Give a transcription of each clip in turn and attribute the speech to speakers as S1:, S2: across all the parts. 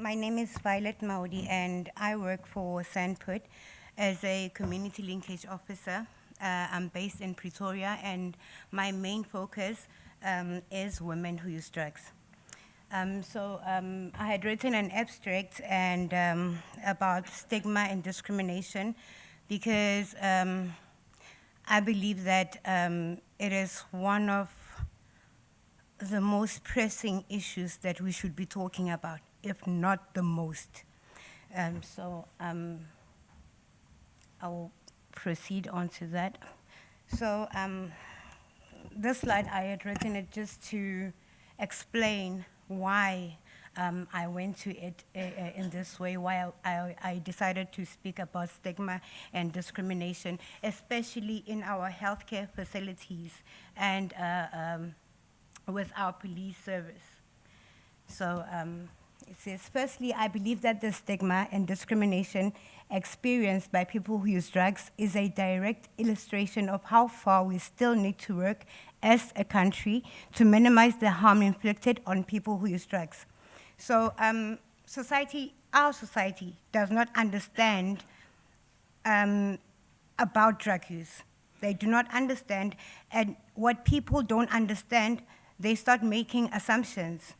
S1: My name is Violet Maodi, and I work for Sandput as a community linkage officer. I'm based in Pretoria, and my main focus is women who use drugs. I had written an abstract and about stigma and discrimination because I believe that it is one of the most pressing issues that we should be talking about, if not the most. I will proceed on to that. So this slide, I had written it just to explain why I went to it in this way, why I decided to speak about stigma and discrimination, especially in our healthcare facilities and with our police service. So it says, firstly, I believe that the stigma and discrimination experienced by people who use drugs is a direct illustration of how far we still need to work as a country to minimize the harm inflicted on people who use drugs. So our society does not understand about drug use. They do not understand, and what people don't understand, they start making assumptions.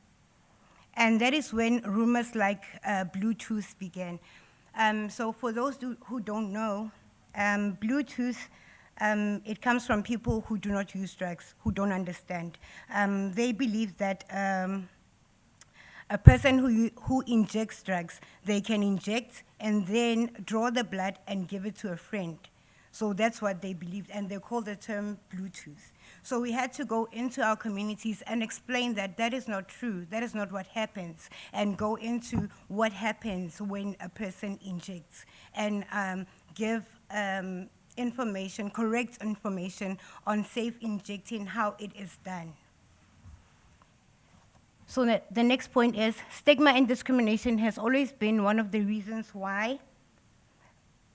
S1: And that is when rumors like Bluetooth began. So for those who don't know, Bluetooth, it comes from people who do not use drugs, who don't understand. They believe that a person who injects drugs, they can inject and then draw the blood and give it to a friend. So that's what they believed, and they call the term Bluetooth. So we had to go into our communities and explain that that is not true, that is not what happens, and go into what happens when a person injects, and give information, correct information on safe injecting, how it is done. So the next point is, stigma and discrimination has always been one of the reasons why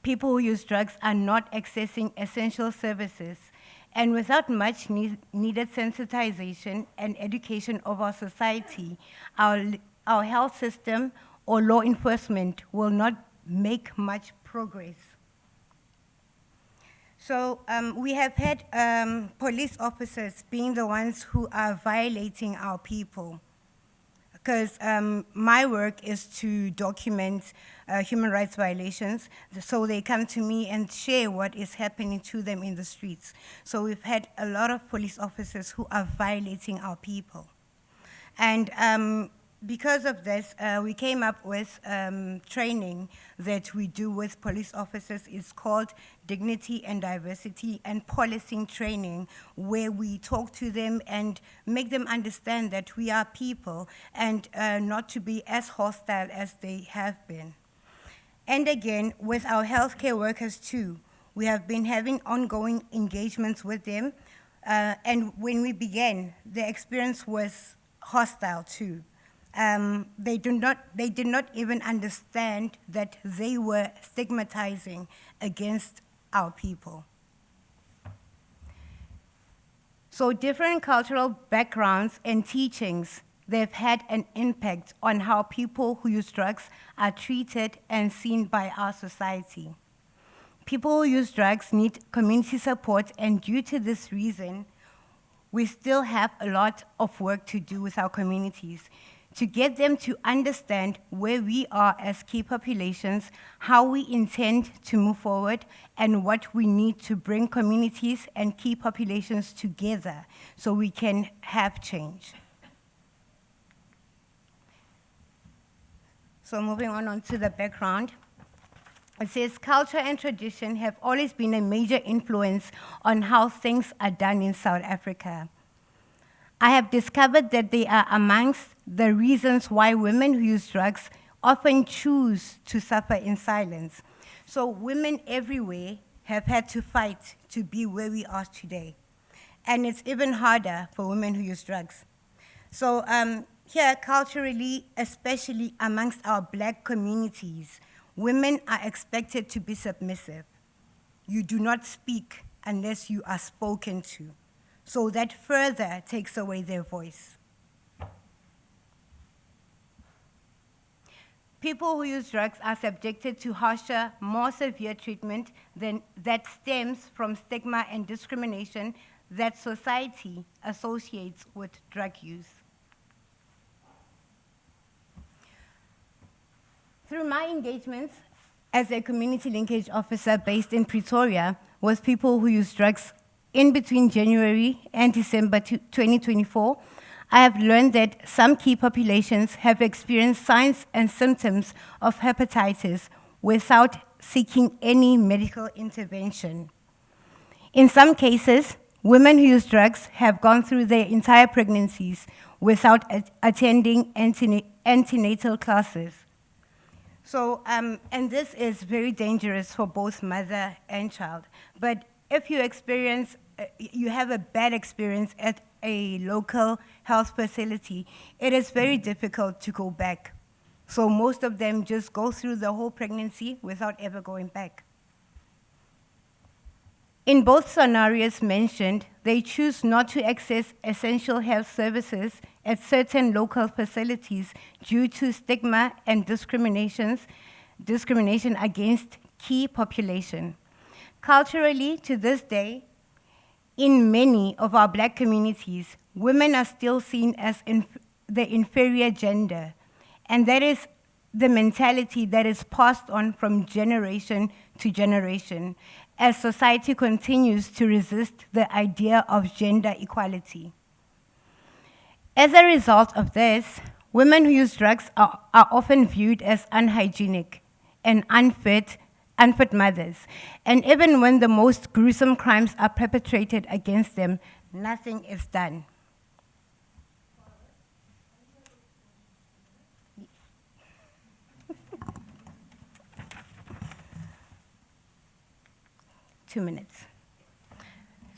S1: people who use drugs are not accessing essential services. And without much needed sensitization and education of our society, our health system or law enforcement will not make much progress. So we have had police officers being the ones who are violating our people. Because my work is to document human rights violations, so they come to me and share what is happening to them in the streets. So we've had a lot of police officers who are violating our people. And because of this, we came up with training that we do with police officers. It's called Dignity and Diversity and Policing Training, where we talk to them and make them understand that we are people and not to be as hostile as they have been. And again, with our healthcare workers too, we have been having ongoing engagements with them. And when we began, the experience was hostile too. They did not even understand that they were stigmatizing against our people. So different cultural backgrounds and teachings, they've had an impact on how people who use drugs are treated and seen by our society. People who use drugs need community support, and due to this reason, we still have a lot of work to do with our communities to get them to understand where we are as key populations, how we intend to move forward, and what we need to bring communities and key populations together so we can have change. So moving on to the background. It says, culture and tradition have always been a major influence on how things are done in South Africa. I have discovered that they are amongst the reasons why women who use drugs often choose to suffer in silence. So women everywhere have had to fight to be where we are today. And it's even harder for women who use drugs. So here, culturally, especially amongst our Black communities, women are expected to be submissive. You do not speak unless you are spoken to. So that further takes away their voice. People who use drugs are subjected to harsher, more severe treatment that stems from stigma and discrimination that society associates with drug use. Through my engagements as a community linkage officer based in Pretoria with people who use drugs in between January and December 2024, I have learned that some key populations have experienced signs and symptoms of hepatitis without seeking any medical intervention. In some cases, women who use drugs have gone through their entire pregnancies without attending antenatal classes. So, and this is very dangerous for both mother and child. But if you you have a bad experience at a local health facility, it is very difficult to go back. So most of them just go through the whole pregnancy without ever going back. In both scenarios mentioned, they choose not to access essential health services at certain local facilities due to stigma and discrimination against key population. Culturally, to this day, in many of our Black communities, women are still seen as the inferior gender, and that is the mentality that is passed on from generation to generation as society continues to resist the idea of gender equality. As a result of this, women who use drugs are often viewed as unhygienic and unfit mothers. And even when the most gruesome crimes are perpetrated against them, nothing is done. 2 minutes.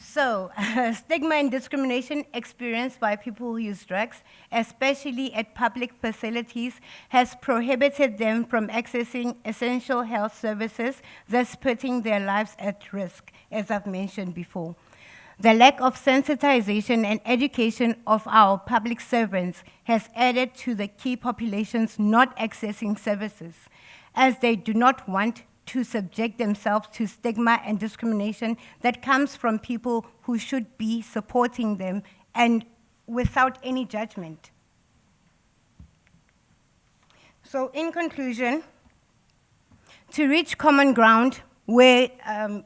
S1: So, stigma and discrimination experienced by people who use drugs, especially at public facilities, has prohibited them from accessing essential health services, thus putting their lives at risk, as I've mentioned before. The lack of sensitization and education of our public servants has added to the key populations not accessing services, as they do not want to subject themselves to stigma and discrimination that comes from people who should be supporting them and without any judgment. So in conclusion, to reach common ground where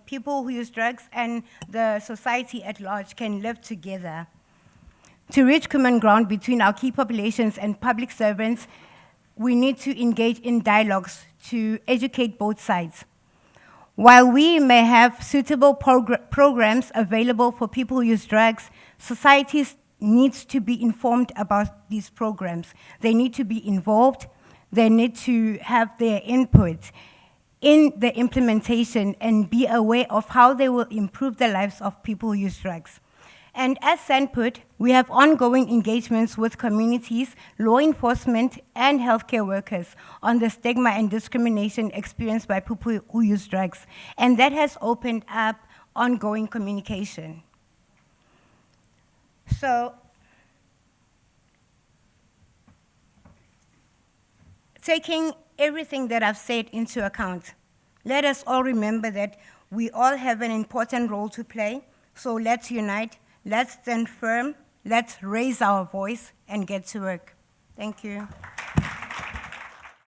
S1: people who use drugs and the society at large can live together, to reach common ground between our key populations and public servants, we need to engage in dialogues to educate both sides. While we may have suitable programs available for people who use drugs, society needs to be informed about these programs. They need to be involved, they need to have their input in the implementation and be aware of how they will improve the lives of people who use drugs. And as Sanput, we have ongoing engagements with communities, law enforcement, and healthcare workers on the stigma and discrimination experienced by people who use drugs. And that has opened up ongoing communication. So, taking everything that I've said into account, let us all remember that we all have an important role to play. So let's unite. Let's stand firm, let's raise our voice and get to work. Thank you.